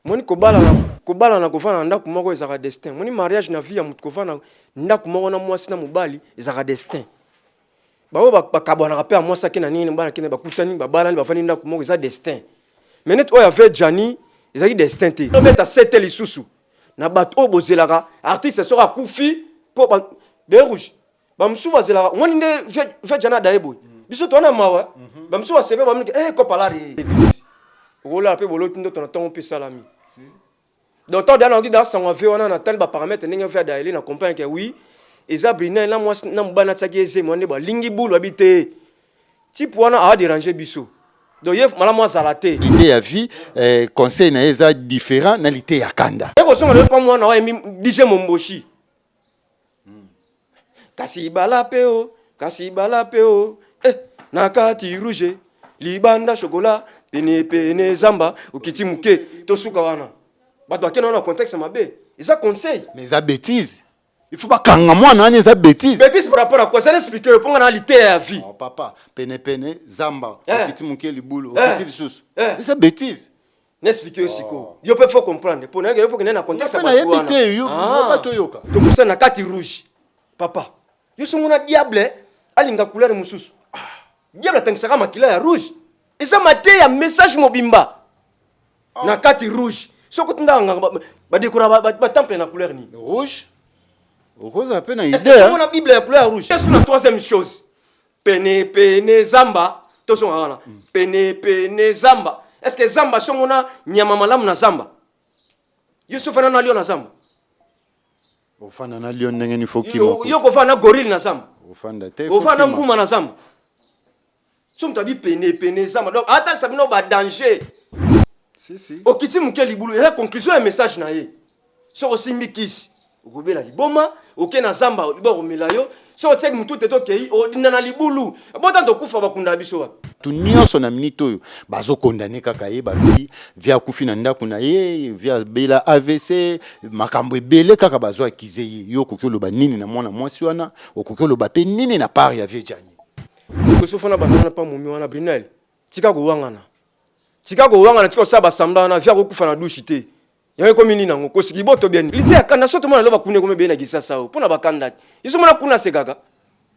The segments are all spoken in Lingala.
Moni kobala na kofana ndaku moko ezaka destin. Moni mariage na vie ya mutu kofana ndaku moko na mwasi na mobali ezaka destin. Bawo bakabwana kapea mwasa kina nini bana kina bakutani babala bafani ndaku moko eza destin. Menet oya ve Jani ezaki destin te. Tobeta sete lisusu. Na bato obozelaka artiste soka kufi po be rouge. Bamsu bazelaka ngoni nde ve Jana daebo. Biso tona mawa. Bamsu basebe bamnike kopalari. Ola pe boloti ndo tona tongo pe salami. Donc tant dans qui dans son vie on a tel paramètre ninga faire d'aller na comprendre que oui eza brina na moi na mbana tsaki eze mo ba lingi bulu habité type wana a déranger biso. Donc yef mala moi zalaté. L'idée à vie conseil na eza différent na l'idée ya kanda. E ko so na pas moi na wa DJ Momboshi. Kasi bala peo na kati rouge libanda chocolat pene zamba ukiti muke to suka wana. Bato akena na contexte mabe. Ils a conseil. Mais ça bêtise. Il faut pas kanga moi na ça bêtise. Bêtise par rapport à quoi? Ça l'expliquer pour nga na lité à vie. Oh papa, pene zamba ukiti muke libulu ukiti lisusu. Mais ça bêtise. N'expliquer aussi quoi. Yo peut faut comprendre. Pour nga yo pour na contexte ba wana. Yo ba to yoka. To kusa na kati rouge. Papa. Yo sunguna diable alinga couleur mususu. Diable tangsaka makila ya rouge. Eza maté ya message mobimba. Na kati rouge. Soko tundanga ba décora ba temple na couleur ni. Rouge. Rose a peine idée. Est-ce que c'est la Bible la couleur rouge? C'est la troisième chose. Pene zamba. Attention voilà. Pene zamba. Est-ce que zamba sont mona nyama malamu na zamba? Yusuf na lion na zamba. Ofana na lion ndenge ni foki. Yo ko fana gorille na zamba. Ofanda te. Ofana nguma na zamba. Somme tabi pene zamba. Donc attends ça bino ba danger. Si. Okiti muke libulu et la conclusion un message na ye. So osimbi kisi. Okobela liboma, oke na zamba libo romela yo. So tsek mutu teto kei o na libulu. Bota to kufa bakunda biso wa. Tu nyonso na minute oyo bazo condamner kaka ye ba lui via kufi na ndako na ye via bela AVC makambo ebele kaka bazo akize ye yo kokyo ba nini na mwana mwasi wana okokyo ba pe nini na part ya vie Jani. Ko so fana banana pa mumi wana Brunel. Tika ko wangana. Chicago wanga na tiko saba samba na via ko kufa na douche te. Yawe ko mini nango ko siki boto bien. Lité akana soto mona loba kune ko mebe na gisasa o. Pona bakanda. Yiso mona kuna sekaka.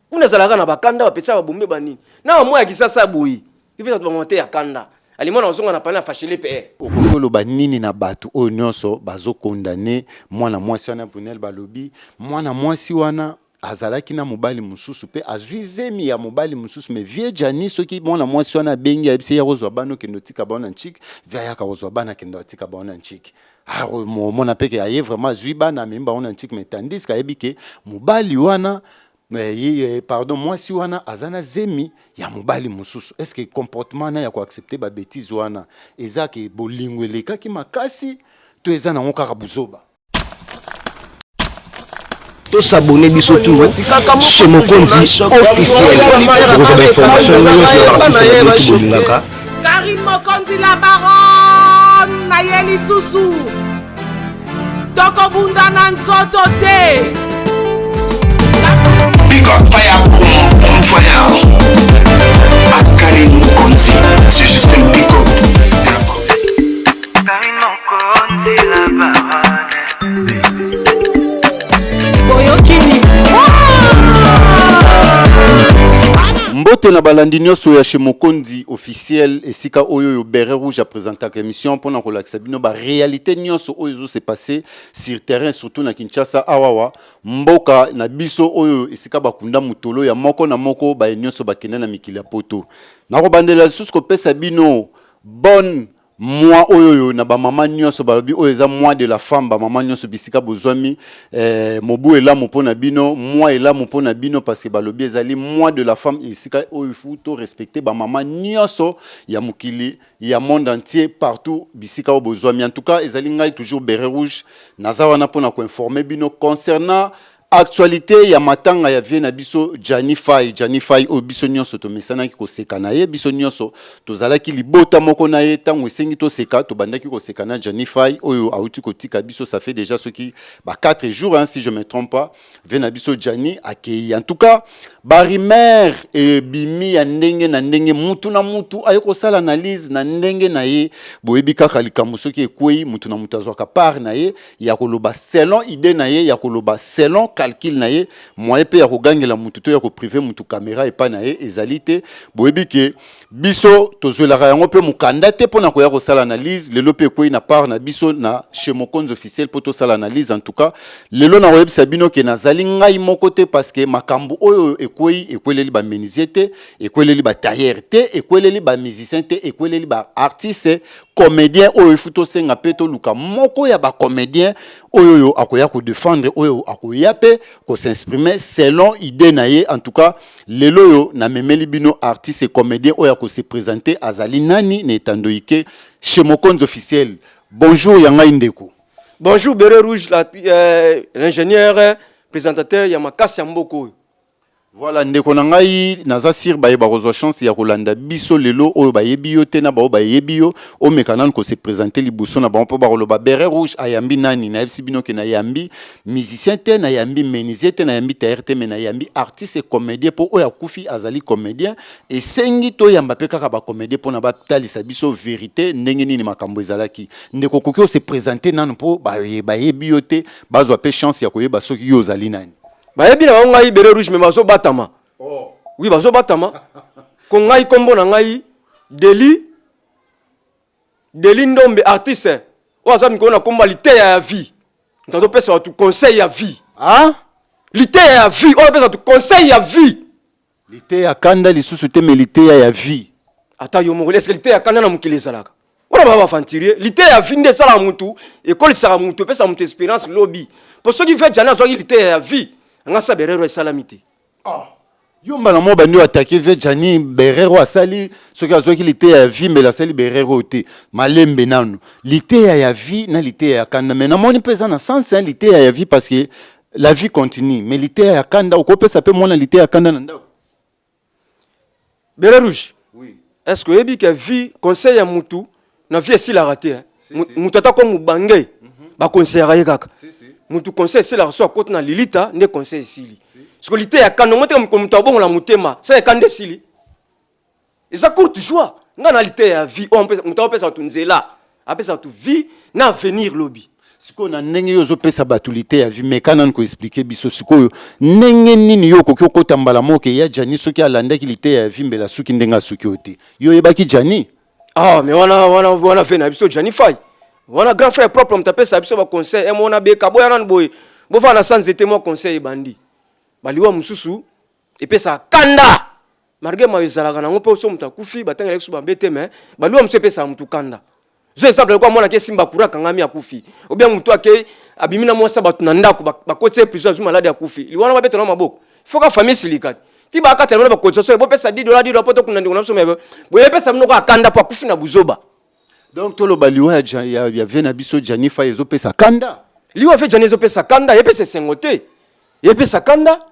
Kuna zalaka na bakanda bapesa ba bombe banini. Na mo ya gisasa boyi. Ifisa to monter akanda. Ali mona ozonga na pana fashele pe. Okokolo ba nini na batu o nyonso bazo condamner mwana mwasi wana Brunel balobi mwana mwasi wana azalaki na mobali mususu pe azwizemi ya mobali mususu me vie Jani soki mwana mwasi wana bengi ya bise ya rozwa bano kendo tika bana nchik via ya ka rozwa bana kendo tika bana nchik mona peke ya ye vraiment zwi bana memba ona nchik me tandis ka ebike mobali wana pardon mwasi wana azana zemi ya mobali mususu est-ce que comportement na ya ko accepter ba bêtise wana ezaki bolingweleka ki makasi to ezana ngokaka buzoba. To s'abonner biso tout chez Mokonzi officiel pour avoir information Karim Mokonzi la baronne Nayeli Susu Toko Bunda Nanzoto te Big up fire boom fire Karim Mokonzi c'est juste un big up Karim Mokonzi la baronne Mbote na balandi nyonso ya chez Mokonzi officiel esika oyo yo beret rouge a présenté la émission pour na kolakisa bino ba réalité nyonso oyo se passé sur terrain surtout na Kinshasa awawa mboka na biso oyo esika bakunda mutolo ya moko na moko ba nyonso bakenda na mikili ya poto na ko bandela lisusu ko pesa bino bonne moi oyo na ba mama nyonso balobi oyo eza moi de la femme ba mama nyonso bisika bozwami mobu ela mopona bino moi ela mopona bino parce que balobi ezali moi de la femme isika oyo futo respecter ba mama nyonso ya mukili ya monde entier partout bisika bozwami en tout cas ezali ngai toujours beret rouge nazawa na pona ko informer bino concernant actualité ya matanga ya vie na biso Jani Fay o biso nyonso to mesana ki ko seka na ye biso nyonso to zalaki libota moko na ye tango esengi to seka to bandaki ko seka na Jani Fay oyo auti ko tika biso ça fait déjà ce qui 4 jours hein, si je me trompe pas vie na biso Jani akei en tout cas barimer et bimi ya ndenge na ndenge mutu na mutu ayeko sala analyse na ndenge na ye boyebi kaka likambo soki ekwei mutu na mutu azwaka part na ye ya koloba selon idée na ye ya koloba selon calcul na ye moyen pe ya kogangela mutu to ya ko privé mutu caméra epa na ye ezali te boyebi ke biso tozwelaka yango pe mukanda te pona koya kosala analyse lelo pe ekwei na part na biso na chez Mokonzi officiel po tosala analyse en tout cas lelo na koyebisa bino ke nazali ngai moko te parce que makambo oyo ekweleli ba menuisier te ekweleli ba tailleur te ekweleli ba musicien te ekweleli ba artiste comédien oyo futo senga peto luka moko ya ba comédien oyo akoya ko défendre oyo akoya pe ko s'exprimer selon idée na ye en tout cas lelo yo na memeli bino artiste et comédien oyo ko se présenter azali nani ne tandoike chez Mokonzi officiel. Bonjour yanga indeko. Bonjour Béret Rouge, l'ingénieur présentateur Yamakasi Mboko. Voilà ndeko na ngai naza sir baye ba rezo chance ya kolanda biso lelo oyo bayebi yo te na ba bayebi yo o mekanan ko se présenter liboso na ba mpo ba koloba Béret Rouge ayambi nani na FC bino ke na yambi musicien te na yambi menuisier te na yambi tailleur te mais na yambi artiste et comédien po oyo akufi azali comédien et sengi to yamba pe kaka ba comédien po na ba talisa biso vérité ndenge nini makambo ezalaki ndeko koki o se présenter nanu po bayebi yo te bazwa pe chance ya koyeba soki yo zali nani. Bayebi na ngai Béret Rouge mais bazo batama. Oh. Oui bazo batama. Ko ngai kombo na ngai Deli Ndombe artiste. O azami ko na komba lité ya vie. Ntando pesa tu conseil ya vie. Ah? Lité ya vie, o pesa tu conseil ya vie. Lité ya kanda lisusu te mais lité ya vie. Ata yo mo est-ce que lité ya kanda na mukile zalaka. Wana baba fantirie, lité ya vie nde sala mutu, école sala mutu pesa mutu expérience lobby. Pour ceux qui fait jana so lité ya vie. Ngasa Berero salamité. Ah. Yo mbala mo bandi attaquer ve Jani Berero asali soki azoki lité ya vie mais la sali Berero te malembe nanu. Lité ya vie na lité ya kanda mais na moni pesa na sens lité ya vie parce que la vie continue mais lité ya kanda okopesa pe mona lité ya kanda na ndako. Béret Rouge. Oui. Est-ce que ebi que vie conseil ya mutu na vie si la raté hein? Mutu ata ko mubange ba conseil ya kaka. Si. Mutu conseil c'est la reçoit côté na lilita ne conseil sili. Parce que lité ya kanda mote comme mutu abongo la mutema, ça ya kande sili. Eza courte joie. Ngana lité ya vie, on peut mutu opesa tu nzela, apesa tu vie na avenir lobby. Siko na ndenge yo zopesa batulité ya vie mekana nko expliquer biso siko ndenge nini yo koki okota mbala moke ya Jani soki alandaki lité ya vie mbela suki ndenga suki ote. Yo yebaki Jani. Ah mais wana fait na biso Jani Fay. Wana grand frère propre mtape sa biso ba conseil et mona beka boya nan boy bo fa na sans était moi conseil bandi baliwa mususu et pesa kanda marge ma ezalaka na ngope so mtakufi batanga leksu ba bete mais baliwa mse pesa mtu kanda zo exemple kwa mona ke simba kuraka ngami akufi obia mtu ake abimina mo sabatu na ndako ba kote prison zu malade akufi liwana ba bete na maboko foka famille silikati ti ba ka tellement ba kote so bo pesa $10 poto kuna ndiko na so mebe bo pesa mnoko akanda pa kufi na buzoba. Donc tout le baliwa ya vena biso Jani Fay ezopesa kanda. Liwa fait Jani ezopesa kanda yepesa sengote. Yepesa kanda.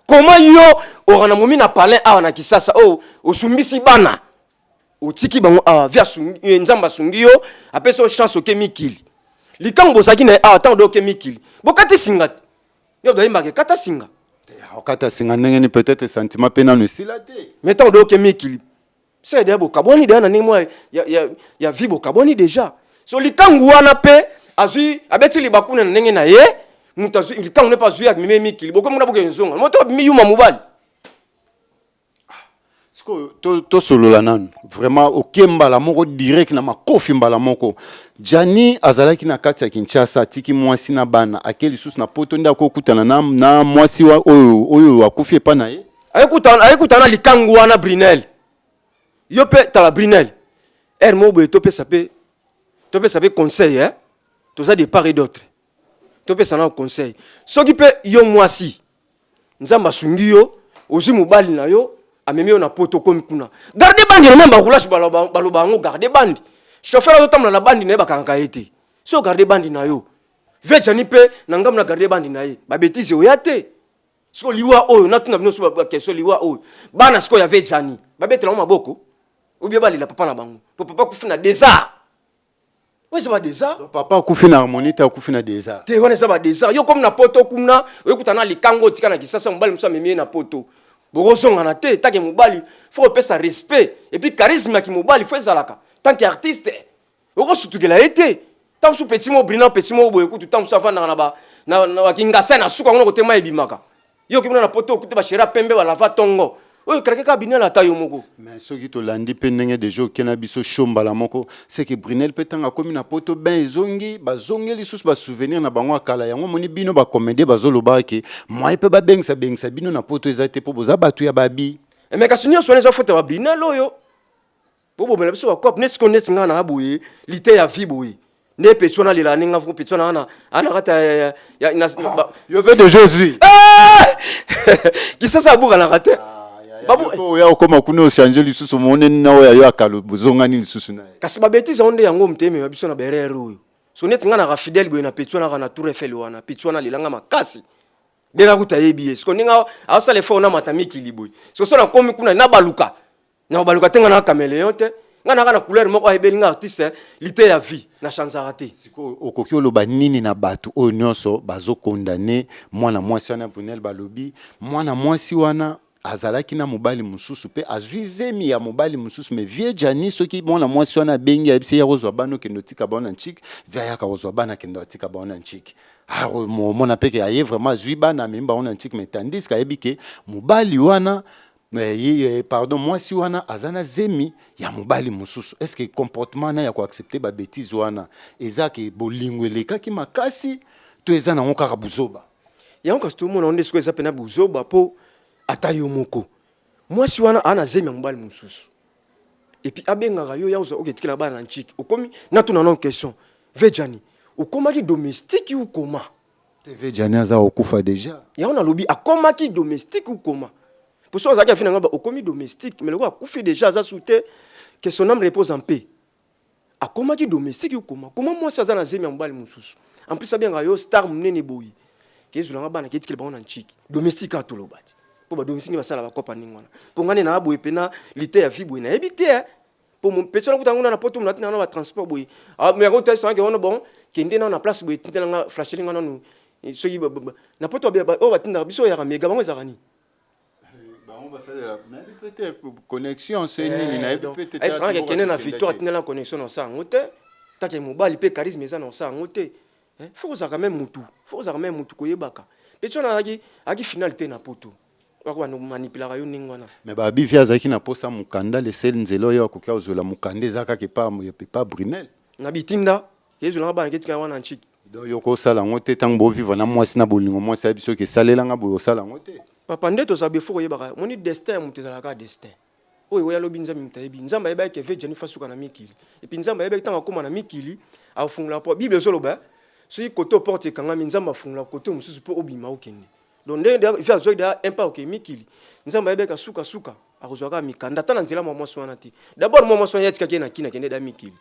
Comment yo orana mumi na palin awa na kisasa osumbisi bana. Otiki bango via sungi nzamba sungi yo apesa chance oke mikili. Likango saki na tant do ke mikili. Bokati singati. Yo do imba ke kata singa. Okata singa ndenge peut-être sentiment pena no silate. Mais tant do ke mikili. C'est d'abord kaboni de na nimo ya vibo kaboni déjà so likangu wana pe azui abeti libakuna ndenge na ye mutazu likangu ne pas zui ak mimi mikili boko muna boke nzonga moto mi yuma mubali siko to solola nan vraiment okemba la moko direct na makofi mbala moko Jani azalaki na kati ya Kinshasa tiki mwasi na bana akeli sus na poto nda ko kutana na mwasi wa oyo akufi pa na ye ayekutana likangu wana Brunel. Yo pe tala Brunel. Mo boye to pe sape conseil hein. To ça de part et d'autre. To pe sana conseil. Soki pe yo mwasi. Nzamba sungi yo, ozi mobali na yo, amemi yo na poto komi kuna. Garde bandi na memba roulage baloba ngo garde bandi. Chauffeur yo tamla na bandi na ba kanka ete. So garde bandi na yo. Ve Jani pe na ngam na garde bandi na ye. Ba bêtise oyate. So liwa oyo na tuna bino so ba question liwa oyo. Bana siko ya ve Jani. Ba betela mo maboko. Ou bien bali la papa na bango. Papa kufi na désert. Ouais ça va désert. Papa kufi na harmonie ta kufi na désert. Te wana ça va désert. Yo comme na poto kuna, yo kutana likango tika na kisasa mbali musa memie na poto. bokosonga na te take mobali faut pesa respect et puis charisme ki mobali faut ezalaka tant qu'artiste okosutukela ete tant sou petit mo brillant petit mo boye kutu tant savana na ba na kingasa na suka ngono kotema ebimaka yo kimona na poto kutu ba shera pembe ba lava tongo oyo kaleke ka binela tayo moko mais soki to landi pe ndenge de jour kena biso shomba la moko c'est que Brunel petanga komi na poto ben ezongi bazongi lisusu ba souvenir na bango akala yango moni bino ba comédie bazoloba ke moi pe ba bengsa bino na poto ezate po boza batu ya babi mais kasunyo sone zo foto ba Brunel oyo bobo mela biso ba cop ne skonnet nga na boye lité ya vie boye ne petona lila ninga fu petona ana kata ya yo veut de Jésus qui ça buka na kata babu ya okoma kuno changer lisusu mone na oya yo akalo bozongani lisusu na kasi ba bêtise onde yango mteme ba biso na berere oyo so net nga na ka fidèle boye na petona na Tour Eiffel wana petona lilanga makasi beka kuta yebi sko ninga asa le fona matami kiliboy so na komi kuna na baluka tenga na caméléon te nga na couleur moko ayebeli nga artiste lité ya vie na chanzara te siko okoki oloba nini na batu oyo nyonso bazo condamner mwana mwasi wana Brunel balobi mwana mwasi wana azalaki na mobali mususu pe azwizemi ya mobali mususu me vie jani soki mwana mwasi wana bengi abise ya kozwa bano kendo tika bana nchik via ya kozwa bana kendo tika bana nchik mona peke aye vraiment azwi bana memba wana nchik mais tandis ka ebike mobali wana pardon mwasi wana azana zemi ya mobali mususu est-ce que comportement na ya ko accepter ba bêtise wana ezaki bolingweleka ki makasi to ezana ngokaka buzoba ya onka sto mona onde sko eza pena buzoba po atayo moko mwasi wana ana zemi ya mobali mususu et puis abengaka yo ya uza oketikela bana nchiki okomi na tuna non question vejani okomaki domestique ou comment vejani aza okufa déjà ya ona lobi akomaki domestique ou comment pour ça ça finalement okomi domestique mais le gars akufi déjà aza souté que son âme repose en paix akomaki domestique ou comment moi ça za na zemi ya mobali mususu en plus abenga yo star munene boyi kezulanga bana ketikela bana nchiki domestique atolobati po ba domestique basala ba kopa ningwana po ngane na boye pena lité ya vie boye na ebité po mon personne kutanguna na poto mnatina na ba transport boye mais ko tesa ke ona bon kende na place boye tinela nga flashelinga nanu so yi na poto ba o batinda biso ya mega bango ezakani on va saluer na peut-être connexion c'est nini na peut-être ai sana ke kene na victoire tinela connexion na sa ngote take mobali pe charisme eza na sa ngote faut ça quand même mutu koyebaka personne aki finalité na poto wako na manipuler yo ningwana mais ba bi via zaki na posa mukanda le sel nzelo yo akokia ozola mukanda ezaka ke pa Brunel na bitinda yezola ba ngetika wana nchiki donc yoko sala ngote tango bo vivre na mwasi na bolingo mwasi abiso ke salelanga bo sala ngote papa ndeto sabe foko yebaka moni destin mutezala ka destin oyo ya lobi nzambe mutayebi nzamba yeba ke ve jani fasuka na mikili et puis nzamba yeba tanga koma na mikili afungula po bible zoloba soki koto porte kanga nzamba afungula koto mususu po obima okende donc ndenge via zoida impa ok mikili nzamba yeba suka akozwaka mikanda tana nzela mwa swana ti d'abord mwa swana yatika kena kina kende da mikili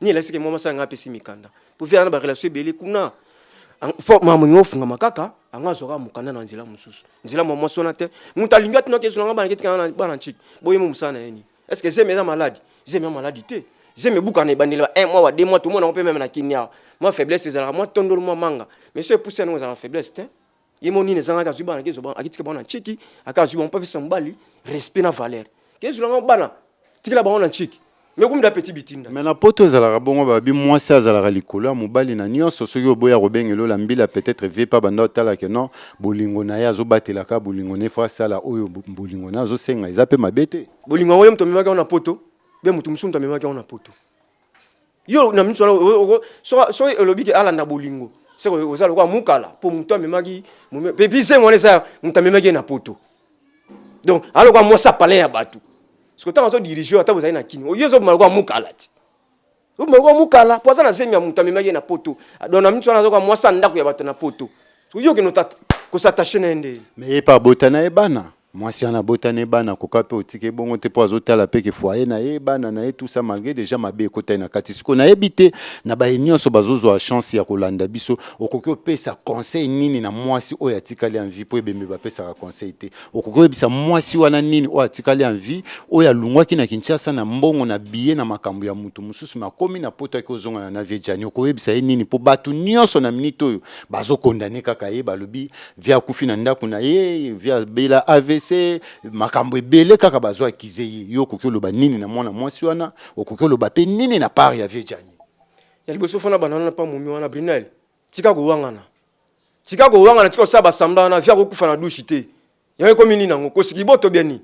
ni la sike mwa sanga pesi mikanda pour faire na relation beli kuna fo mama ngofunga makaka angazoka mukanda na nzela mususu nzela mwa swana te mutalinga tino kezulanga bana ketika bana chiki boye mu musana yeni est-ce que c'est mes malades j'ai mes maladies te j'ai mes bouka na bandela 1 mois ou 2 mois tout le monde on peut même na kinia moi faiblesse ezala moi tondolo moi manga mais c'est pousser nous za faiblesse te yemoni nezanga ka zubana kezo bana akitika bana chiki akazuba on peut faire mbali respect na valeur kezulanga bana tikila bana chiki mais comme da petit bitinda mais na poto ezala bongo ba bi mwasi azala likolo ya mobali na nyonso soki oboya robengelo la mbila peut-être vie pas banda tala ke non bolingo na ya zo batela ka bolingo ne fa sala oyo bolingo na zo senga izape mabete bolingo oyo mto memaka na poto be mutu musunta memaka na poto yo na mtu so elobi ke ala na bolingo c'est que ozala kwa mukala po mutu memaki pepi se mone sa mutu memaki na poto donc alors kwa moi ça parler ya batu parce que tant que diriger ata bozali na kini oyezo malwa mukala ti o malwa mukala poza na zemi ya mutu memaki na poto donc na mtu anazo kwa moi ça ndako ya batu na poto yo ke nota ko s'attacher na ende mais pas botana e bana mwasi ana botane bana koka pe otike bongo te po azotala pe ke foyer na ye bana na ye tout ça malgré déjà mabe ekota na kati siko na ebite na ba nyonso bazozwa chance ya kolanda biso okoki opesa conseil nini na mwasi oyo atikali en vie po ebembe bapesa ka conseil te okoki obisa mwasi wana nini oyo atikali en vie oyo alungwaki na Kinshasa na mbongo na billet na makambo ya mutu mususu makomi na poto ya kozonga na vie jani okoki obisa ye nini po batu nyonso na minute oyo bazokondane kaka ye balobi via kufi na ndako na ye via bela AVC AVC makambo ebele kaka bazwa akize ye yo koki oloba nini na mwana mwasi wana okoki oloba pe nini na part ya vie Jani ya liboso fana banana pa mumi wana Brunel tika kowangana tika osala basambla wana via kokufa na douche te yango komi nini nango kosiki boto biani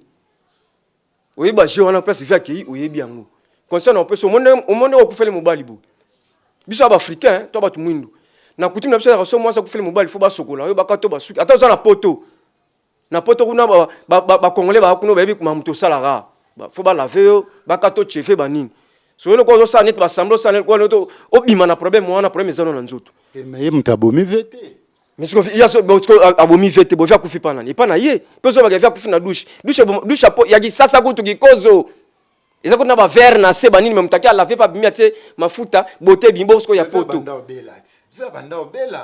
oyeba je wana place via ki oyebi yango concernant opeso omonde okufele mobali bo biso aba africain to ba tumwindu na kutimi na biso ya so mwasa kufele mobali fo ba sokola yo bakato basuki ata za na poto kuna ba congolais ba kuno bebi kuma muto salara fo ba laver yo bakato chefe banini so yo ko so net ba samblo sa net ko to obima na problème wana problème ezano na nzoto mais mutabomi vete mais ce qu'il y a abomi vete bo via kufi pana ni pana ye peso ba via kufi na douche po ya gi sasa kutu kikozo eza kuna ba verre na se banini memtakia laver pa bimia te mafuta bote bimbo sko ya poto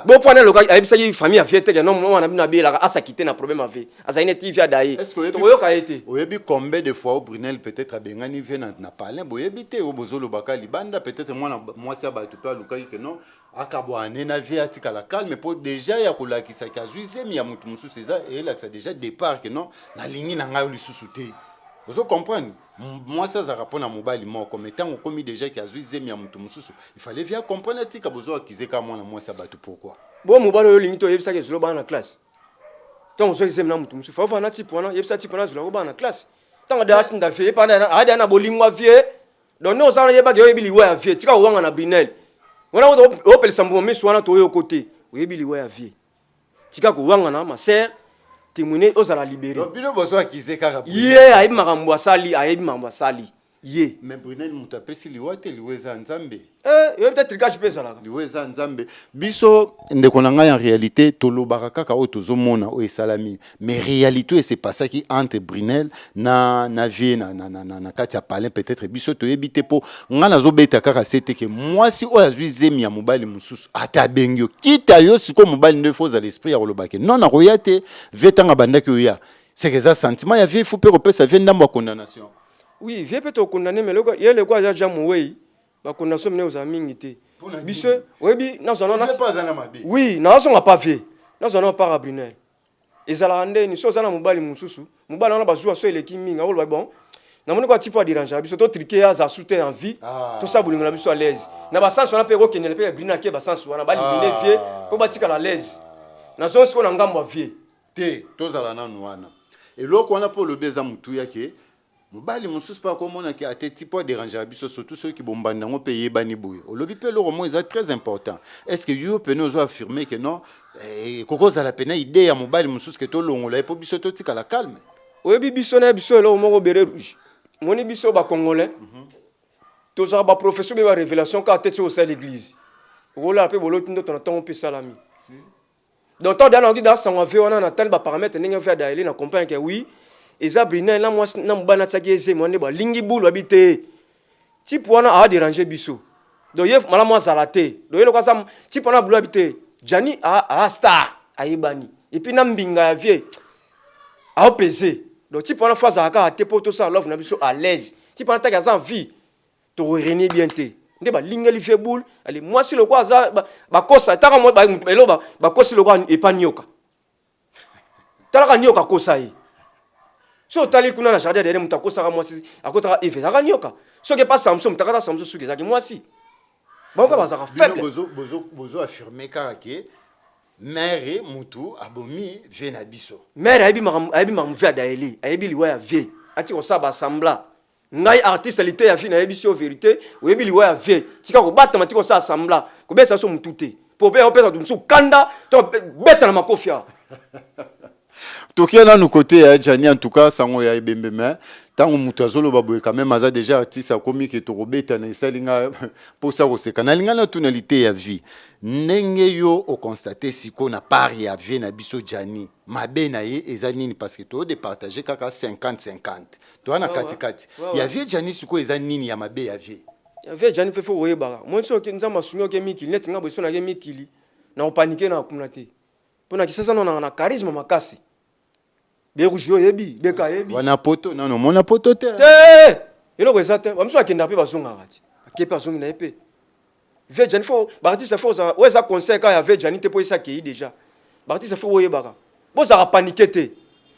bo pona loka ayebisa yi famille aviete ke non mwana bina bela asa quitter na problème ave asa ine TV adaye to yoka ete oyebi combien de fois au Brunel peut-être abengani vie na parler boyebi te obozolo bakali banda peut-être mwana mwasi abatu pa luka ke non akabwane na vie atika la calme pour déjà ya kolakisa ka zuizemi ya mutu mususu eza et là ça déjà départ que non na ligne na ngai lisusu te vous comprenez moi ça za rapona mobali moko mais tant komi déjà ki azuizemi ya mutu mususu il fallait bien comprendre tika bozo akizeka mwana mwasi abatu pourquoi bon mobali yo lingi to yebisa ke zolo ba na classe tant zo izemi na mutu mususu fa na type wana yebisa type na zolo ba na classe tant da atinda vie pa na ada na bolingwa vie donc no za yeba ke yo yebili wa vie tika wanga na Brunel wana o pele sambo miso wana to yo côté yebili wa vie tika ko wanga na ma sœur témoigner aux à la libérer. Donc bino bozo akize kaka. Ye ayi makambo asali. Ye. Mais Brunel mutapesi liwate liweza nzambe. Yo peut-être ka jipesa la. Liweza nzambe. Biso ndeko na ngai en réalité tolobaka kaka o tozomona o esalami. Mais réalité c'est pas ça qui entre Brunel na vie na kati ya palin peut-être biso to yebite po ngana zo beta kaka sete ke mwasi o azwi zemi ya mobali mususu ata bengyo kita yo siko mobali ne faux à l'esprit ya kolobaka. Non na royate vetanga bandaki oya. C'est que ça sentiment ya vie faut pe repesa vie ndambo condamnation. Oui, viens peut-être condamner mais il y a le quoi déjà moué ba condamnation mené aux amis ngité. Biso, oui bi na zona na. Oui, na so pas vie. Na zona pas à Brunel. Ezala ande ni so zana mobali mususu. Mobali na bazua so ele kiminga o bon. Na moni quoi type déranger biso to triquer za souter en vie. To ça bolinga biso à l'aise. Na ba sens on a pe ko kenele pe Brunel ke ba sens wana ba libiner vie ko ba tika à l'aise. Na zo so na ngambo vie. Te to zala na nwana. Et loko wana pour le beza mutu yake mobali mususu pa komona ki ate tipo déranger biso surtout ceux qui bombanda ngo payer bani boye olobi pe loro mo est très important est-ce que yo peut nous affirmer que non koko za la pena idée ya mobali mususu ke to longola po biso to tika la calme oyebi biso na biso lo mo bere rouge moni biso ba congolais to za ba professeur be ba révélation ka tete au sein l'église rola pe bolo tindo ton temps pe salami donc tant dans dans sang ave on a tel ba paramètre ninga faire d'aller na comprendre que oui eza Brunel na moi na mbana tsaki eze mone ba lingi bulu habité type wana a déranger biso donc yef mala moi zalaté donc yelo kwasa type wana bulu habité Jani a star ayibani et puis na mbinga ya vie a opesé donc type wana faza aka te poto ça love na biso à l'aise type wana taka za vie to renier bien te nde ba lingeli fe boule allez moi si le quoi za ba kosa taka moi ba elo ba kosi le quoi et pas nyoka talaka nyoka kosa yi so tali kuna na jardin derrière mutako saka mwasi akotaka eve saka nyoka so ke pas Samson mutaka Samson suki zaki mwasi bonka bazaka faible bozo affirmer kaka ke mère mutu abomi vie na biso mère aibi mamu vie daeli aibi liwa ya vie ati ko saba sembla ngai artistealité ya vie na aibi so vérité oyebi liwa ya vie tika ko bata matiko sa sembla ko besa so mutute po be opesa tumsu kanda to beta na makofia. Tokia na nous côté ya Jani en tout cas sango ya ebembe mais tango mutu azolo baboye quand même aza déjà artiste a comique et torobeta na salinga pour ça ko sekana linga na tonalité ya vie ndenge yo o constater siko na part ya vie na biso Jani mabe na ye eza nini parce que to de partager kaka 50-50 to na katikati ya vie Jani siko eza nini ya mabe ya vie ya vie Jani fe fo oyeba moi so ke nzama sunyo ke mikili net nga boso na ke mikili na opaniquer na kumnate pona kisasa na charisme makasi Beroujo yebi beka yebi wana poto non mona poto te yelo ko ezate bamso akenda pe bazonga ngati akepa zongi na epe ve Jani fo barti ça fo ça ouais ça conseil ka ya ve Jani te po isa ki déjà barti ça fo oyebaka bo za paniquer te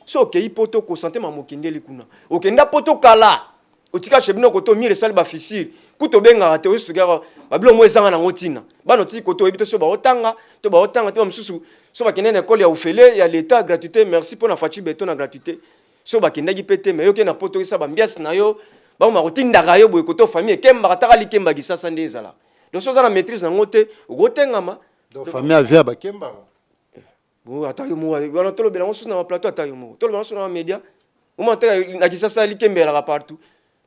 so okei poto kosante mamokendeli kuna okenda poto kala otika chebino koto mire sali ba fissure kuto benga te osu tukara babilo mo ezanga na ngotina bano ti koto ebito so ba otanga to msusu so ba kenene école ya ufele ya l'état gratuité merci pour na fachi beton na gratuité so ba kendaki pete me yoke na poto isa ba mbias na yo ba ma kotinda ga yo boy koto famille kemba kataka likemba gisasa ndezala donc so za na maîtrise na ngote ogotengama donc famille avia ba kemba bon atayo mo wana tolo bela mosusu na plateau atayo mo tolo bela mosusu na media o monta na gisasa likembela partout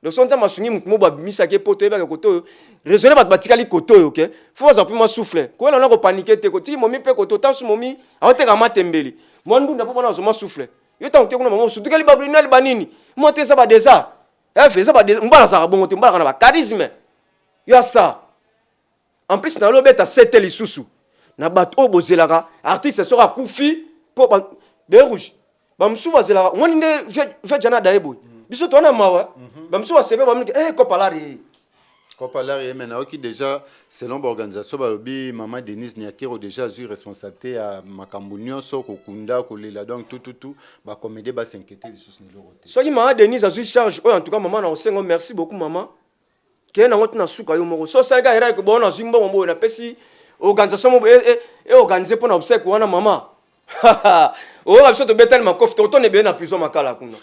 donc sonza masungi mutu mo ba bimisa ke poto eba koto raisonner bat batikali koto yo ke faut ça pima souffler ko na ko paniquer te ko ti momi pe koto tansu momi awoteka matembeli mondu na pona zo ma souffler yo ta kuna mama sutu kali babu inali banini monte ça ba déjà fait ça ba mbala ça bongo te mbala kana ba charisme yo ça en plus na lo beta setel isusu na bato obozelaka artiste sera kufi po ba rouge ba msu bazelaka ngoni nde ve jana daebo biso tona mawa ba msu basebe ba mnike Kopalari maintenant qui déjà selon l'organisation balobi maman Denise Niakero déjà eu responsabilité à makambo nyonso kokunda kolela donc tout ba comédie ba s'inquiéter les sous nilo roté so ki maman Denise a eu charge en tout cas maman na osengo merci beaucoup maman ke na ngoti na suka yo moko so sa ga era ko bona zimbo mbo na pesi organisation mbo organiser pour na obsèque wana maman o ga biso to betel makofi to ne be na prison makala kuna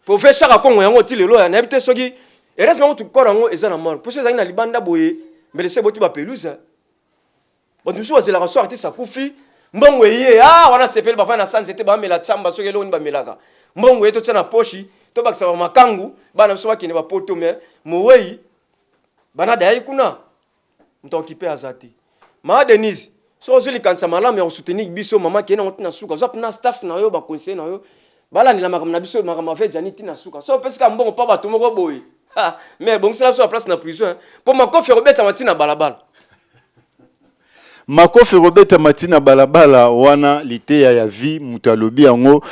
pour faire chaque kongo yango ti lelo ya na bité soki et reste même tout corango ezana mort pour ça na libanda boye mais laissez boti ba pelouse bon nous sommes la raison artiste akufi mbongo yé wana sepel ba fa na sans c'était ba mela tsamba soki lo ni ba melaka mbongo yeto tsana poshi to ba kisaba makangu bana so bakine ba poto mais mowei bana dai kuna mtokipe azati ma Denise so zili kansa malamu ya soutenir biso mama kena otina suka zo na staff na yo ba conseiller na yo bala ni la makam biso makam fait janiti na suka so pesika mbongo pa bato moko boye mais bon c'est là sur la place na prison pour makofi robeta matina balabala makofi robeta matina balabala wana liteya ya vie mutalobi yango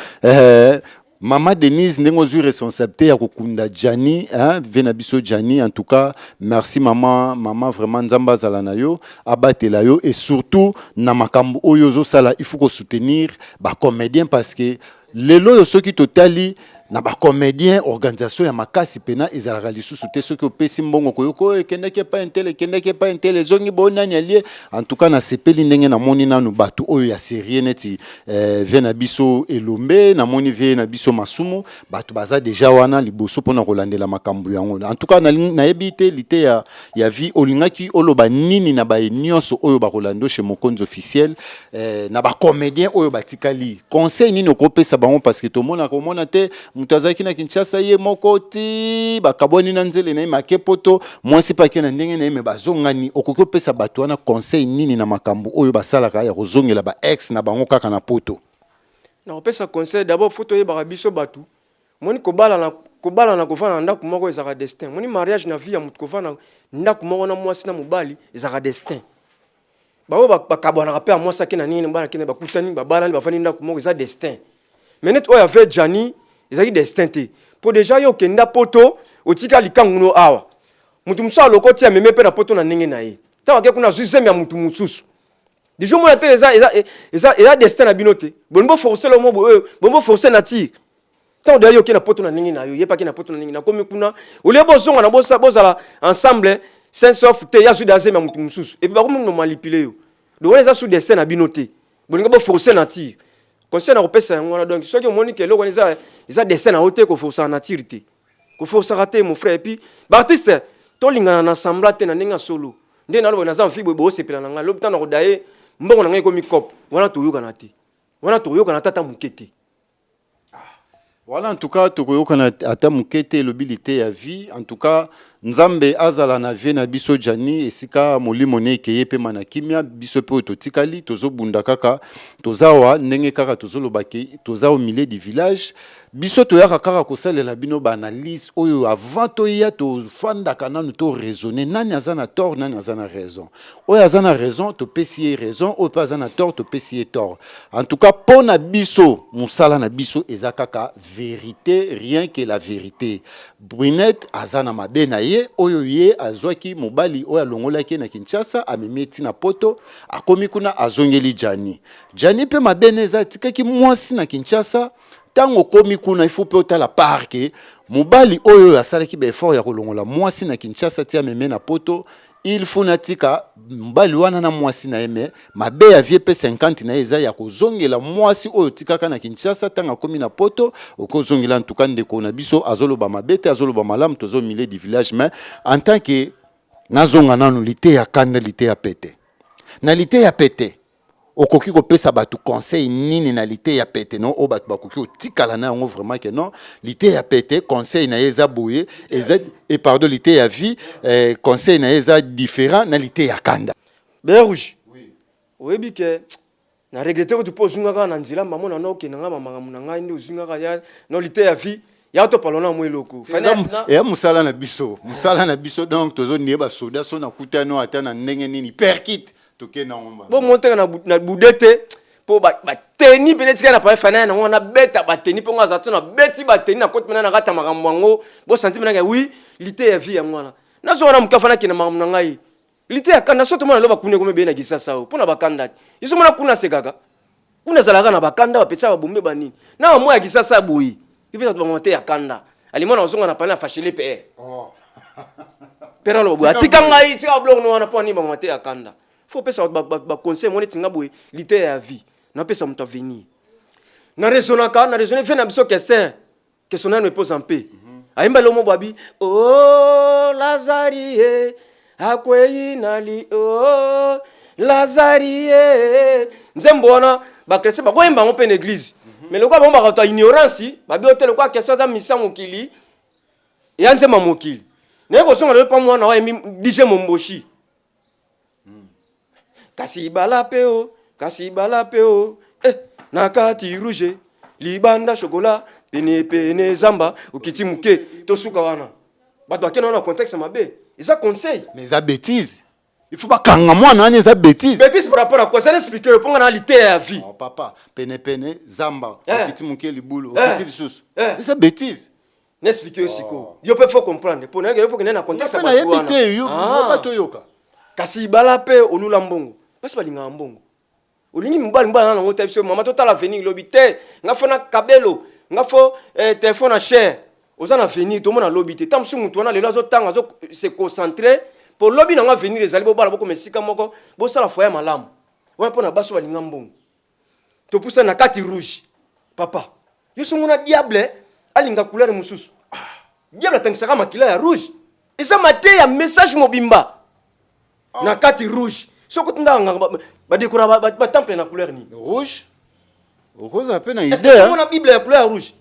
Maman Denise n'est pas responsabilité à kokunda Jani vena biso Jani en tout cas merci maman vraiment nzamba zala yo abatela yo et surtout na makambo oyo sala il faut ko soutenir ba comédien parce que lelo yo soki totali na ba comédien organisation ya makasi pena ezalaka lisusu te soki opesi mbongo koyoko ekendeke pa intele zongi bonani alie en tout cas na sepeli ndenge na moni nanu bato oyo ya série neti vena biso elombe na moni vena biso masumu bato baza déjà wana liboso pona kolandela makambu yango en tout cas na ebite lite ya vie olingaki oloba nini na ba nyonso oyo ba kolando chez Mokonzi officiel na ba comédien oyo batikali conseil nini okopesa bango parce que to mona te mutazaki na Kinshasa ye mokoti bakaboni na nzele na makepoto mwasi pake na ndenge na me bazongani okoki opesa bato wana conseil nini na makambo oyo basalaka ya kozongela ba ex na bango kaka na poto na opesa conseil d'abord photo ye ba biso batu moni kobala na kofana ndako moko ezaka destin moni mariage na vie ya mutu kofana ndako moko na mwasi na mobali ezaka destin bawo bakabwana ka pe mwasi akena nini bana kene bakutani babala bafani ndako moko eza destin menet oyo avait Jani ezaki destin te po déjà yo kenda poto otika likanguno awa mutu musa lokoti ya meme pe na poto na ndenge na ye tawa ke kuna zuzem ya mutu mutsusu déjà mo te eza destin na binote bonbo forcer le mo bonbo forcer na ti tawa de yo kena poto na ndenge na yo ye pa kena poto na ndenge na komi kuna ole bozonga na bozala ensemble sense of te ya zudazem ya mutu mutsusu et puis ba ko mo manipuler yo donc on eza sous destin na binote bongo bo forcer na ti conseil na kopesa yango donc ceux qui moni que loko ils a dessin na hote ko forcer na tirité ko forcer rater mon frère et puis artiste to lingana na sambla te na ninga solo ndé na lo na za fibo bo sepela na nga lo bitana ko daye mbongo na ngai ko mikop wana to yoka na te wana to yoka na tata mukete voilà en tout cas to yoka na ata mukete lobilité ya vie en tout cas Nzambe azala na vie na biso Jani esika molimo ne keye pe mana kimia biso pe totikali tozo bunda kaka tozawa ndenge kaka tozo lobaki toza au milieu du village biso to yaka kaka kosalela bino ba analyse oyo avant to ya to fanda kana to raisonner nani azana tort nani azana raison oyo azana raison to pesier raison oyo pas azana tort to pesier tort en tout cas pona biso musala na biso ezakaka vérité rien que la vérité Brunette azana mabena ye oyo ye azwaki mobali oyo alongolaki na Kinshasa amemeti na poto akomi kuna azongeli Jani pe mabena eza tikaki mwasi na Kinshasa tango komi kuna il faut peut la parke mobali oyo asalaki ba effort ya kolongola mwasi na Kinshasa tia meme na poto il faut natika mbali wana na mwasi na eme mabe ya vie pe 50 na eza ya kozongela mwasi oyo tikaka na Kinshasa tanga komi na poto okozongela ntuka ndeko na biso azoloba mabete azoloba malamu tozo milieu du village mais en tant que nazonga nanu lite ya kanda lite ya pete na lite ya pete okoki kopesa batu conseil nini na lite ya pete non o batu bakoki otikala na yango vraiment que non lite ya pete conseil na eza boye eza et pardon lite ya vie conseil na eza différent na lite ya kanda Rouge. Oui. Oui que na regretter que tu poses unga na nzila mama na noke na ngama mama ngai ndi uzunga ya no lite ya vie ya to palona mo eloko. Et musala na biso donc tozo nieba soda so na kutano ata na ndenge nini perkit toke na ngomba. Bon monter na budete po ba teni peut-être na pa fana na ngona beta ba teni po ngaza tona beti ba teni na kote na kata makambo ngo bo senti na oui lite ya vie ya ngwana. Na zo na mukafana kina makambo na ngai. Lite ya kanda soto mona loba kune kombe na gisasa o pona bakanda. Iso mona kuna sekaka. Kuna zalaka na bakanda ba pesa ba bombe ba nini. Na mo ya gisasa boyi. Ipesa to monter ya kanda. Alimona ozonga na pana fashile pe. Oh. Pero lo bo atika ngai tika blog no wana poni ba monter ya kanda. Faut pesa ba conseil moni tinga boyi lite ya vie. Na pesa mta venir. Na raisonner fait na biso que son âme pose en paix. Aimba lo mo babi oh Lazarie akwei nali oh Lazarie nzembona ba krese ba koyemba mo pe l'église mais le quoi bon ba to ignorance ba bi hotel quoi question za misa mokili ya nzema mokili ne ko songa le pa mo na wa mi dije momboshi kasi balapeo nakati rouge libanda chocolat pene zamba ukiti muke tosuka wana bato akena na contexte mabe ils a conseil mais ça bêtise il faut pas kanga mwana ani ça bêtise par rapport à quoi ça expliquer le point réalité à vie oh papa pene zamba ukiti muke libulu ukiti lisusu ça bêtise n'expliquer aussi ko yo peut faut comprendre pour nanga yo pour na contexte na yebite yo bato yoka kasi balape olula mbongo parce balinga mbongo olingi mbali na ngota biso mama totala venir lobité nga fona kabelo nga fo téléphone à cher oza na venir to mona lobité tam su mutu wana lelo azotanga zo se concentrer pour lobi na nga venir ezali bo bala boko mesika moko bo sala foya malamu wana pona baso balinga mbongo to poussa na kati rouge papa yo sunguna diable alinga couleur mususu diable tangisaka makila ya rouge eza mate ya message mobimba na kati rouge soko tundanga ba décorer ba temple na couleur ni rouge rose un peu na idée est-ce que on a bible ya couleur rouge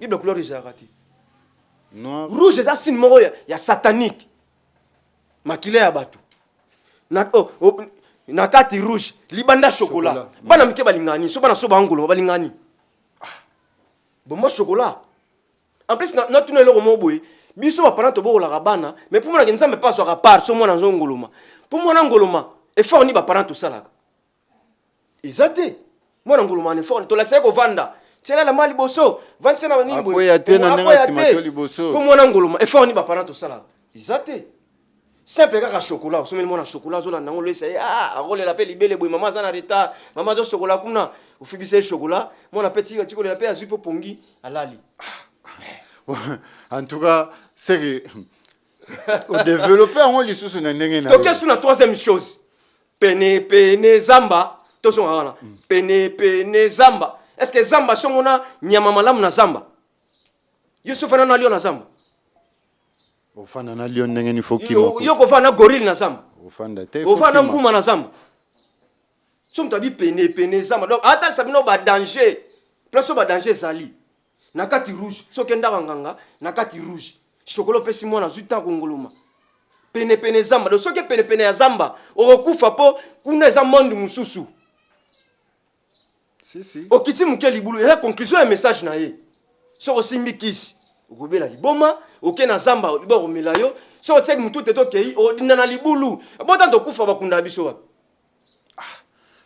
bible couleur rouge arati noir rouge c'est signe moko ya satanique makila ya bato na na kati rouge libanda chocolat bana mike balingani so bana so bangolo balingani bomba chocolat en plus na tuna eloko moboye biso ba parent to bokola bana mais pour moi na nzambe pas so ka part so mona nzongoloma pour moi na ngoloma effort ni ba parent to salaka izate mona ngoloma ne effort to lakisa ko vanda tela la mali boso vanda na nimbo ko ya te na nga simato liboso pour moi na ngoloma effort ni ba parent to salaka izate simple kaka chocolat so mona chocolat zo la nango le say ah role la pe libele boy maman za na retard maman do chocolat kuna ufibise chocolat mona petit tiko le pe azupo pongi alali. En tout cas, c'est que au développeur on lui sous une ndenge na. Donc qu'est-ce la troisième chose? Pene zamba, to son wana. Pene zamba. Est-ce que zamba songona nyama malamu na zamba? Yusuf na lion na zamba. Ofana na lion ndenge ni foki. Yo ko fana gorille na zamba. Ofanda te. Ofana nguma na zamba. Somme tabi pene zamba. Donc ata sabino ba danger. Place ba danger zali. Nakati rouge so kenda nganga nakati rouge chocolat pesi mwana zuta kongoloma pene zamba do soke pene ya zamba okufa po kuna eza monde mususu si okiti muke libulu la conclusion ya message na ye so osimbi kisi okobela liboma okena zamba libo komela yo so tsek mutu teto kei odina na libulu bota to kufa bakunda biso wapi.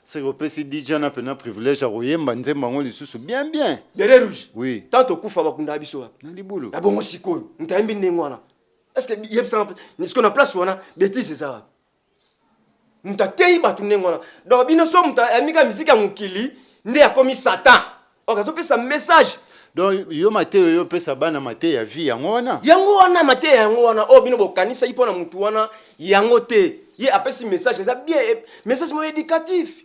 C'est que si DJ n'a pas de privilège à royemba nzemba ngo lisusu bien beret rouge oui tant to kufa bakunda biso wapi na libulu na bongo sikoyo ntaimbi ndengwana est-ce que yebsa ni ce qu'on a place wana bêtise ça wapi ntatei batu ndengwana donc bino so mta amika musique ya mukili nde ya komi satan okazopesa message donc yo mate yo pesa bana mate ya vie yango wana mate yango wana o bino bokanisa ipo na mutu wana yango te ye apesi message eza bien message mo éducatif.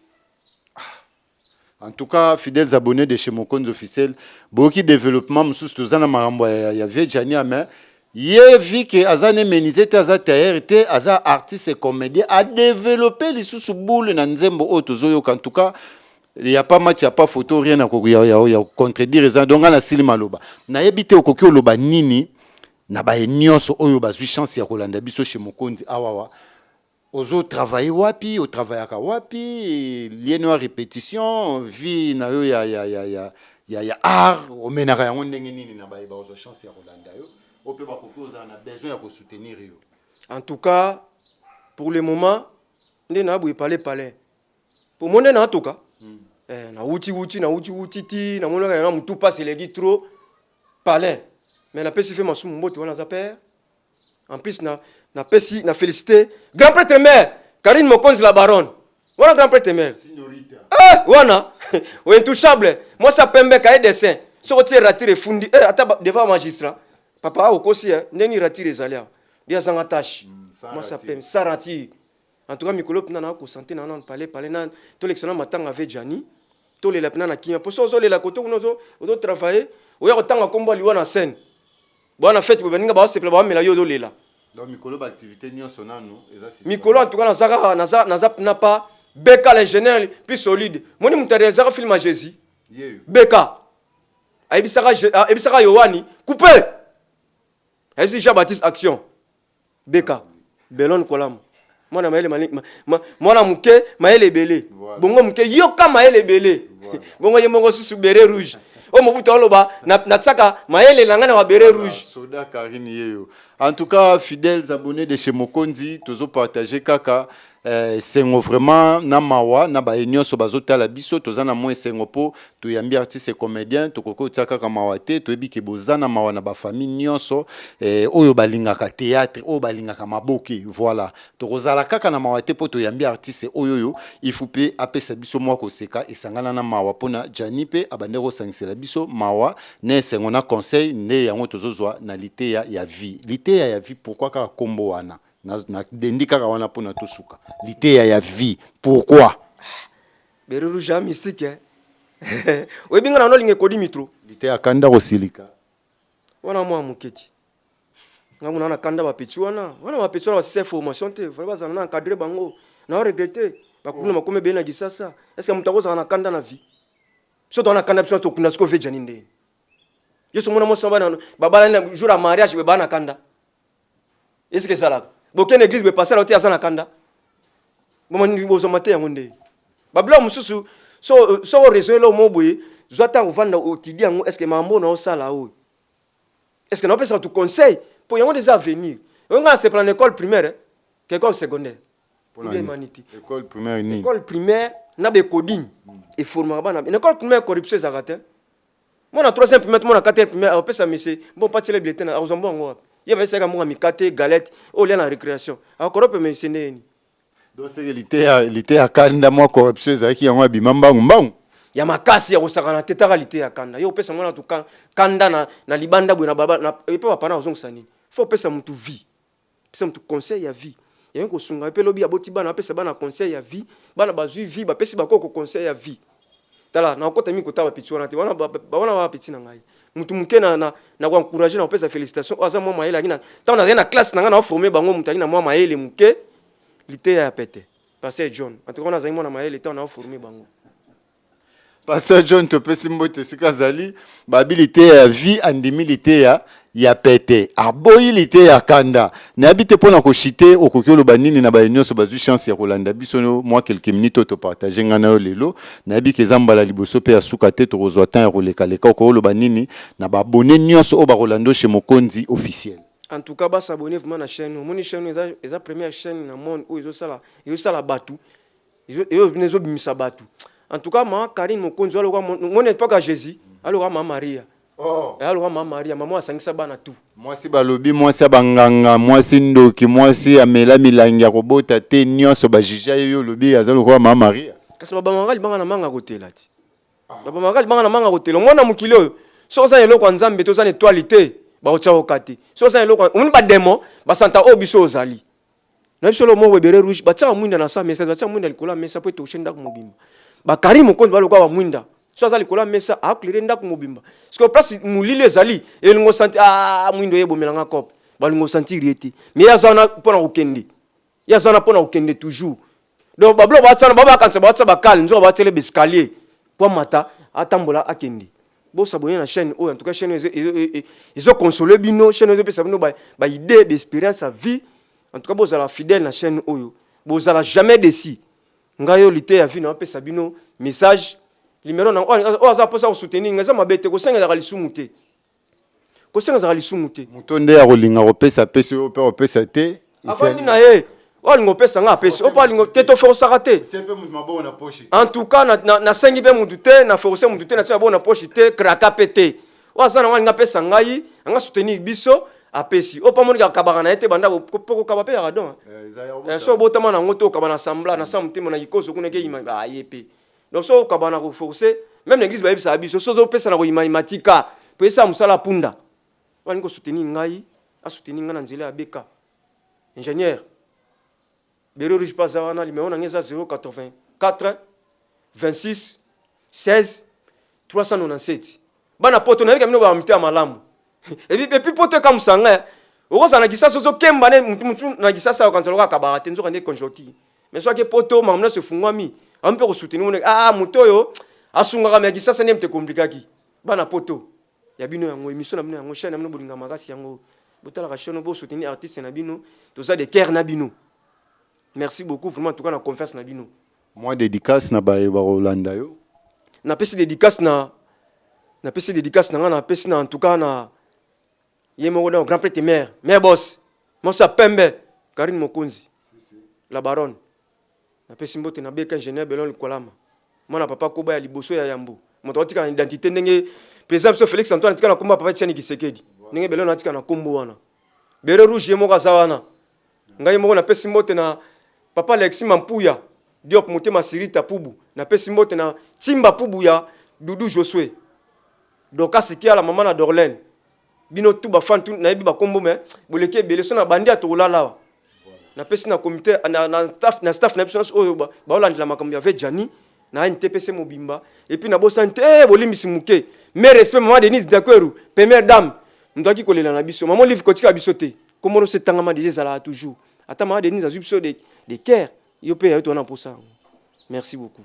En tout cas, fidèles abonnés de chez Mokonzi officiel, beaucoup développement mususu tozana marambo ya vie jani mais ye vi que azane menizete aza théâtre aza artiste et comédien a développé les sous boule na nzembo otozoyo en tout cas il y a pas match, il y a pas photo, rien à contredire ça. Donc, on a silima loba. Na yebite okokyo loba nini na ba nyonso oyo bazwi chance ya kolanda biso chez Mokonzi awawa. Ozo travailler wapi, au travail aka wapi, lieno à répétition, vie na yo ya art, o menaka yango ndenge nini na ba ozo chance ya kolanda yo. O pe ba kokyo za na besoin ya ko soutenir yo. En tout cas, pour le moment, ndena bu parler. Pour mon en tout cas. Na uti ti na mona kana mutu passe les trop palais mais na pesi fait masumu mbote wana za père en plus na pesi na féliciter grand prêtre mère Karine Mokonzi la baronne wana grand prêtre mère signorita wana ou intouchable moi ça pembe ka dessin so ti ratire fundi ata devant magistrat papa okosi ndeni ratire zalia dia sanga tâche moi ça pembe sarati en tout cas mikolo pina na ko santé na parler na to l'excellent matanga avec Jani to le lapina na kimia poso zo le la koto kunozo odo travailler oya kotanga kombo liwa na scène bona fête bo beninga ba se pla ba mela yo do lela donc mikolo ba activité nyonso nanu eza si mikolo en tout cas na zap na pas Beka l'ingénieur plus solide moni mutare zaka film à Jésus Beka ebisaka Yohani coupé ebisi Jean Baptiste action Beka Belon Kolam mwana maele mwana muke maele belé bongo muke yoka maele belé bongo yemongo susu beret rouge o mobuto oloba na tsaka maele langa na beret rouge soda Karine yeyo. En tout cas, fidèles abonnés de chez Mokonzi tozo partager kaka sengo vraiment na mawa na ba nyonso bazotala biso tozana mo sengo po to yambi artiste et comédien to koko tsaka ka mawate to ebi ke bozana mawa na ba famille nyonso oyo balingaka théâtre oyo balingaka maboki voilà to kozala kaka na mawate po to yambi artiste oyo il faut pe apesa biso mwa ko seka esangana na mawa pona Janipe abandero sangisela biso mawa ne sengo na conseil ne yango tozozwa na liteya ya vie liteya ya vie pourquoi ka kombo wana na dendika wana pona to suka liteya ya vie pourquoi beruru ja mystique we binga na no linge kodi mitro liteya kanda kosilika wana mwa muketi ngamu na kanda ba petit wana ba petit wana ba formation te vraiment bazana na encadrer bango na regretter bakuna makome bena gisasa est-ce que mutakoza na kanda na vie so dans na kanda biso to kuna sko ve janinde yeso mona mo samba na baba na jour à mariage be bana kanda est-ce que ça là boken église be passer la na kanda bon ni bozo maté yango nde babla mususu so raison lo moboye zota ovanda otidi yango est-ce que mambo na osala o est-ce que na pesa tu conseil pour yango des avenir on a se prendre école primaire école secondaire pour l'humanité école primaire ni école primaire na be coding et former bana école primaire corruption zakate mon na 3e primaire mon na 4e primaire pesa monsieur bon pas le bulletin a ozombo ngo il y avait ça comme mikate galette au lien la récréation encore peut me seneni donc c'est l'ité à kanda moi corruption zaki yango abimamba ngumbangu ya makasi ya kosakana tetaka lité ya kanda yo pesa ngona to kanda na libanda bwe na baba na epe papa na ozongisa nini faut pesa mutu vie pesa mutu conseil ya vie ya ko sunga pe lobi aboti bana pesa bana conseil ya vie bana bazui vie ba pesi bakoko conseil ya vie tala na okota mi kota ba pitwana te wana ba piti na ngai mutu muke na kwa encourager na pesa félicitations aza mwa maele akina tana na classe na nga na former bango mutaki na mwa maele muke lité ya pete passer John en tout cas on a zaimo na maele tana na former bango passer John to pesi mbote sikazali babilité ya vie andimilité ya pete aboyilité ya kanda na habite pona ko chiter okokyo banini na ba nyonso bazui chance ya kolanda biso moi quelques minutes to partager ngana yo lelo na habike zambala liboso pe ya suka te to kozwa temps ya koleka leka okolo banini na ba abonné nyonso o ba rolando chez Mokonzi officiel. En tout cas, s'abonner vraiment à la chaîne. Mon chaîne est la première chaîne dans le monde où ils ont ça batu. Ils ont mis ça batu. En tout cas, moi, Karine Mokonzi, mon n'est pas qu'à Jésus. Alors, ma Maria. Oh. Alors, ma Maria, maman a 500 bana tout. Moi, c'est balobi, moi, c'est banganga, moi, c'est ndoki, moi, c'est amela milanga robota te nyonso ba jija yo lobi azalo kwa ma Maria. Kasi baba manga libanga na manga côté là. Papa Magali banga na manga hôtel. Mwana mukili oyo. So ça eloko nzambe to za étoile te. Ba otcha okati. So ça eloko on ba demo ba santa obiso ozali. Na biso lo mo webere rouge ba tsa mwinda na sa mesa ba tsa mwinda likola mesa po to shenda ku mobimba. Ba Karim Mokonzi ba lokwa ba mwinda. So za likola mesa a klere nda ku mobimba. Parce que place mulile ezali elingo santi mwindo yebo melanga kop. Ba lingo sentir yeti. Mais ya zana pona okende. Ya zana pona okende toujours. Donc bablo ba tsana baba kansa ba tsa ba kal nzo ba tele escalier. Po mata atambola akende. Bo s'abonner na chaîne en tout cas chaîne ils ont consolé bino chaîne ils pesa bino ba idée d'espérance à vie en tout cas bo la fidèle na chaîne oyo bo la jamais déçu ngayo lité ya vie na pesa bino message numéro na o za posa soutenir ngaza mabete ko senga za lisumuté ko senga za lisumuté mutonde ya kolinga ko pesa o pesa te afani na ye o lingo pesa nga pesa o pa lingo teto força raté en tout cas na sengi pe mutu te na forcer mutu te na tia bona poche te kraka pété o za na nga pesa ngai nga soutenir biso apesi o pa moni ka kabaka na ete banda poko kaba pe ya radon so botama na ngoto kaba na sambla na samtimo na ikoso kuneke ima ba yepe donc so kaba na ko forcer même l'église ba yebisa biso so zo pesa na ko ima matika pesa musala punda wani ko soutenir ngai a soutenir nga na nzela ya beka ingénieur Bero Rouge Pazarana, numéro 084 26 16 397. Bana poto na yeka mino ba mité malamu. Et puis poto comme sanga. Okosa na kisasa so kemba ne mutu na kisasa kanza loka kabara tenzo kande konjoti. Mais soit que poto mamna se fungwami. Ampe ko soutenir muto yo asunga ka kisasa ne mte komplikaki. Bana poto. Ya bino yango émission na bino yango chaîne na bino bolinga makasi yango. Botala ka chaîne bo soutenir artiste na bino. Toza de cœur na bino. Merci beaucoup, vraiment, en tout cas, na confiance na bino. Moi, dédicace na baye ba Rolanda yo. Na pesi dédicace na pesi na en tout cas na yemo na grand prêtre mère boss. Moi ça Pembe, Karine Mokonzi. La baronne. Na pesi mbote na beka ingénieur Belon Likolama. Moi na papa Koba ya liboso ya Yambo. Moto tika na identité ndenge président Félix Antoine tika na komba papa Tiani Kisekedi. Ndenge Belon tika na kombo wana. Bere rouge yemo ka sawana. Ngai moko na pesi mbote na Papa Alexis Mampuya, Diop Motema Sirita Pubu, na pesi mbote na Timba Pubu ya Doudou Josué. Donc asikia la maman na Dorlen. Bino tout ba fan tout na yebi ba kombo me, boleke bele so na bandi atolala. Na pesi na comité na staff na biso oyo ba olandela makambo ya Vejani na NTPC Mobimba et puis na bo santé bolimisi muke. Mais respect maman Denise Dakoru, première dame. Ndaki kolela na biso. Maman livre kotika biso te. Komoro setangama déjà zala toujours. Ata maman Denise azubso de cœur, merci beaucoup.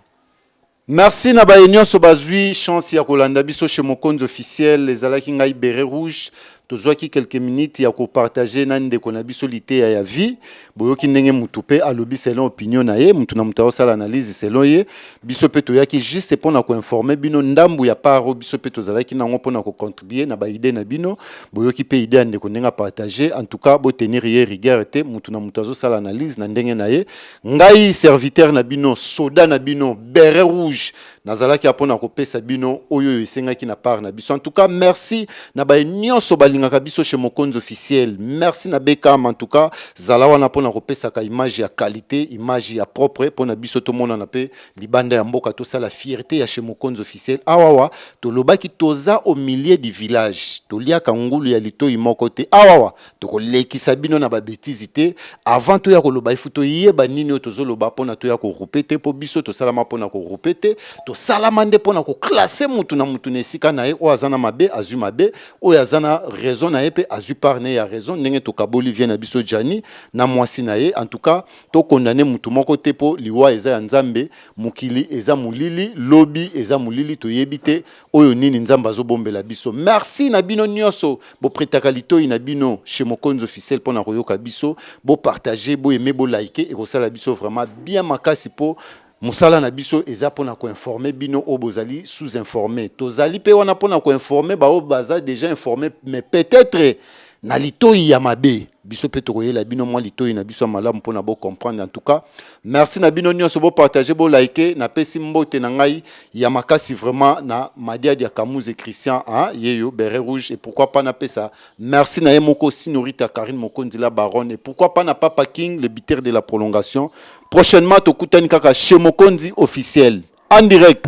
Merci na bayenyo so bazui chance ya kolanda biso chez Mokonzi officiel les alaki ngai beret rouge tozwaki quelques minutes ya ko partager na ndeko na biso lité ya vie boyoki ndenge mutupe alobi selon opinion na ye mutu na mutu sala analyse selon ye biso pe toyaki juste pona ko informer bino ndambu ya paro biso pe tozalaki nango pona ko contribuer na ba idée na bino boyoki pe idée ndeko ndenga partager en tout cas bo tenir hier rigueur te mutu na mutu sala analyse na ndenge na ye ngai serviteur na bino soda na bino beret rouge nazalaki apona ko pesa bino oyo esengaki na part na biso en tout cas merci na ba nyonso balingaka biso chez Mokonzi officiel merci na Bekam en tout cas zala wana pona ko pesa ka image ya qualité image ya propre pona biso to mona na pe libanda ya mboka to sala fierté ya chez Mokonzi officiel awawa to lobaki toza au milieu du village to liaka ngulu ya lito imoko te awawa to ko lekisa bino na ba bêtise te avant to ya ko loba ifuto yeba nini to zo loba pona to ya ko rupete po biso to sala ma pona ko rupete to salamande pona ko classer mutu na mutu nesika na ye o azana mabe azu mabe o azana raison na ye pe azu parne ya raison ndenge to kaboli vient na biso jani na mwasi na ye en tout cas to condamner mutu moko te po liwa eza ya nzambe mukili eza mulili lobi eza mulili to yebite oyo nini nzamba azo bombela biso merci na bino nyonso bo pretaka litoi na bino chez Mokonzi officiel pona koyoka biso bo partager bo aimer bo liker et ko sala biso vraiment bien makasi po musala na biso eza pona ko informer bino o bozali sous informé tozali pe wana pona ko informer ba o baza déjà informé mais peut-être na litoi ya mabe biso pe to koyela bino mwa litoi na biso malamu pona bo comprendre en tout cas merci na bino nyonso bo partager bo liker na pesi mbote na ngai ya makasi vraiment na Madia dia Kamuze Christian yeyo beret rouge et pourquoi pas na pesa merci na yemoko Sinorita Karine Mokonzi la baronne et pourquoi pas na Papa King le bitter de la prolongation prochainement to kutani kaka chez Mokonzi officiel en direct.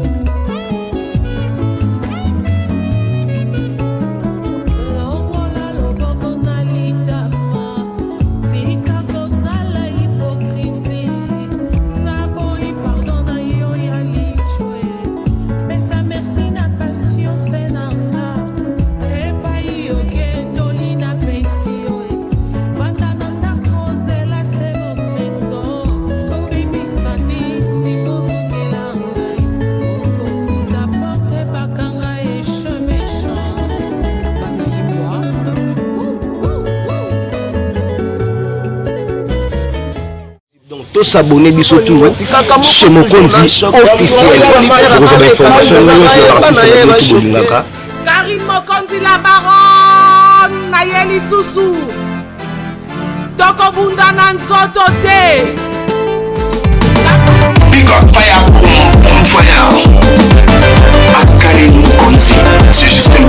s'abonner biso tout chez Mokonzi officiel pour avoir information Karine Mokonzi la baronne Nayeli Susu Tokobunda Nanzoto te Big up fire, boom, boom, fire. À Karine Mokonzi, c'est juste un